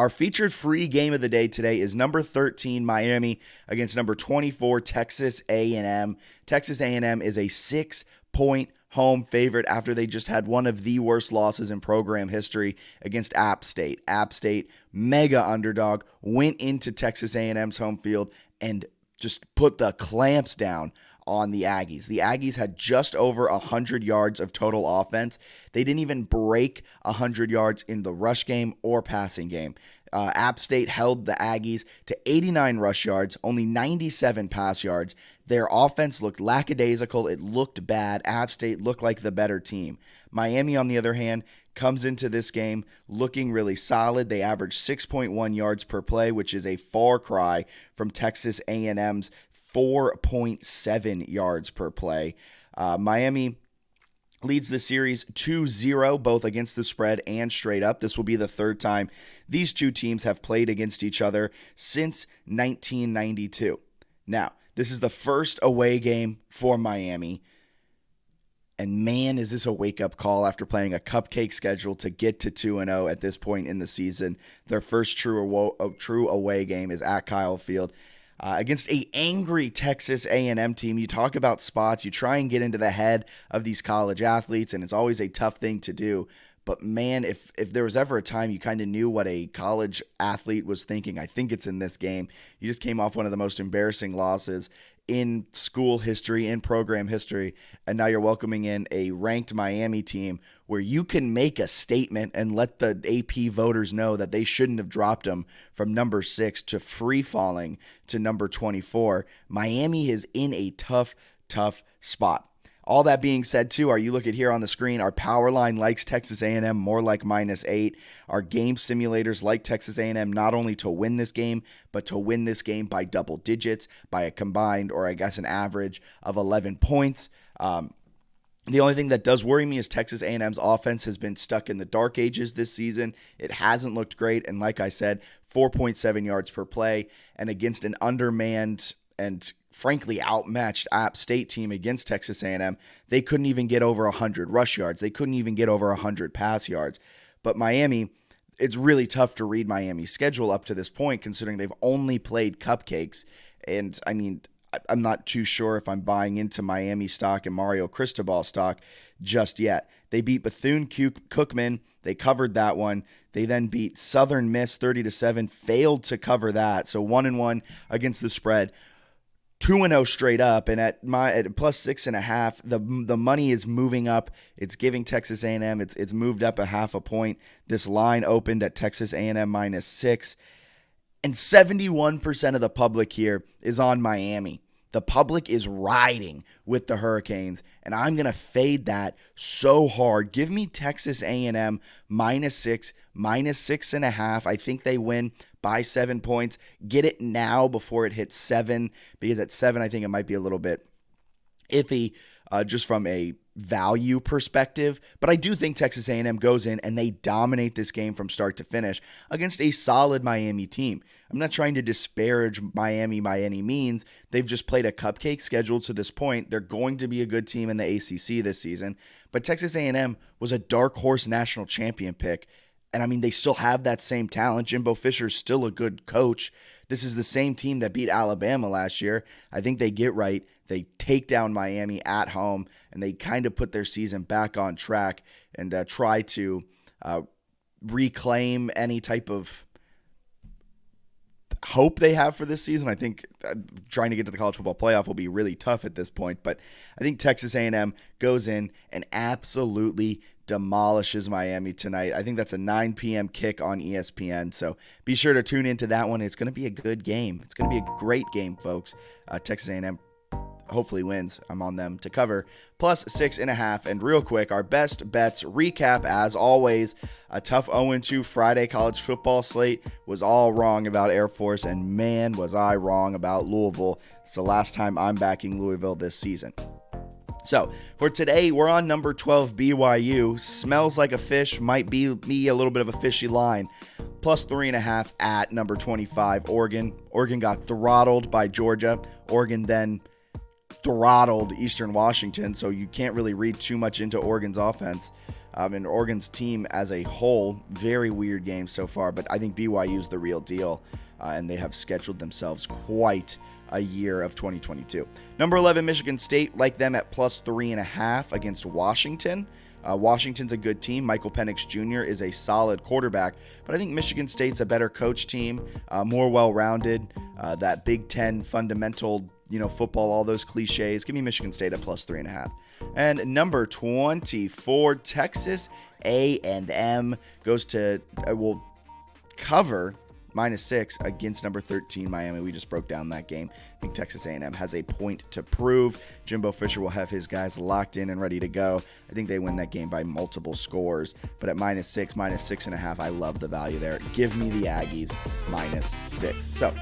Our featured free game of the day today is number 13 Miami against number 24 Texas A&M. Texas A&M is a 6-point home favorite after they just had one of the worst losses in program history against App State. App State, mega underdog, went into Texas A&M's home field and just put the clamps down on the Aggies. The Aggies had just over 100 yards of total offense. They didn't even break 100 yards in the rush game or passing game. App State held the Aggies to 89 rush yards, only 97 pass yards. Their offense looked lackadaisical. It looked bad. App State looked like the better team. Miami, on the other hand, comes into this game looking really solid. They averaged 6.1 yards per play, which is a far cry from Texas A&M's 4.7 yards per play. Miami leads the series 2-0, both against the spread and straight up. This will be the third time these two teams have played against each other since 1992. Now, this is the first away game for Miami. And man, is this a wake-up call after playing a cupcake schedule to get to 2-0 at this point in the season. Their first true away game is at Kyle Field. Against a angry Texas A&M team. You talk about spots, you try and get into the head of these college athletes, and it's always a tough thing to do. But man, if there was ever a time you kind of knew what a college athlete was thinking, I think it's in this game. You just came off one of the most embarrassing losses in school history, in program history, and now you're welcoming in a ranked Miami team where you can make a statement and let the AP voters know that they shouldn't have dropped them from number 6 to free falling to number 24. Miami is in a tough spot. All that being said, too, you look at here on the screen, our power line likes Texas A&M more like -8. Our game simulators like Texas A&M not only to win this game, but to win this game by double digits, by a combined, or I guess an average of 11 points. The only thing that does worry me is Texas A&M's offense has been stuck in the dark ages this season. It hasn't looked great, and like I said, 4.7 yards per play, and against an undermanned and frankly outmatched App State team against Texas A&M, they couldn't even get over 100 rush yards. They couldn't even get over 100 pass yards. But Miami, it's really tough to read Miami's schedule up to this point, considering they've only played cupcakes. And I mean, I'm not too sure if I'm buying into Miami stock and Mario Cristobal stock just yet. They beat Bethune-Cookman. They covered that one. They then beat Southern Miss 30-7, failed to cover that. So 1-1 against the spread. 2-0 straight up, and at plus 6.5, the money is moving up. It's giving Texas A&M. It's moved up a half a point. This line opened at Texas A&M -6, and 71% of the public here is on Miami. The public is riding with the Hurricanes, and I'm going to fade that so hard. Give me Texas A&M -6, -6.5. I think they win by 7 points. Get it now before it hits 7, because at 7, I think it might be a little bit iffy just from a value perspective. But I do think Texas A&M goes in and they dominate this game from start to finish against a solid Miami team. I'm not trying to disparage Miami by any means. They've just played a cupcake schedule to this point. They're going to be a good team in the ACC this season. But Texas A&M was a dark horse national champion pick. And I mean, they still have that same talent. Jimbo Fisher's still a good coach. This is the same team that beat Alabama last year. I think they get right. They take down Miami at home, and they kind of put their season back on track and try to reclaim any type of hope they have for this season. I think trying to get to the college football playoff will be really tough at this point, but I think Texas A&M goes in and absolutely demolishes Miami tonight. I think that's a 9 p.m. kick on ESPN, so be sure to tune into that one. It's going to be a good game. It's going to be a great game, folks. Texas A&M hopefully wins. I'm on them to cover plus 6.5. And real quick, our best bets recap, as always. A tough 0-2 Friday college football slate. Was all wrong about Air Force, and man, was I wrong about Louisville. It's the last time I'm backing Louisville this season. So for today, we're on number 12 BYU. Smells like a fish, might be me a little bit of a fishy line. Plus 3.5 at number 25 Oregon. Oregon got throttled by Georgia. Oregon then throttled Eastern Washington, so you can't really read too much into Oregon's offense. And Oregon's team as a whole, very weird game so far, but I think BYU's the real deal, and they have scheduled themselves quite a year of 2022. Number 11, Michigan State, like them at plus 3.5 against Washington. Washington's a good team. Michael Penix Jr. is a solid quarterback, but I think Michigan State's a better coach team, more well-rounded. That Big Ten fundamental, football, all those cliches. Give me Michigan State at plus 3.5. And number 24, Texas A&M will cover -6 against number 13 Miami. We just broke down that game. I think Texas A&M has a point to prove. Jimbo Fisher will have his guys locked in and ready to go. I think they win that game by multiple scores, but at -6, -6.5, I love the value there. Give me the Aggies -6. So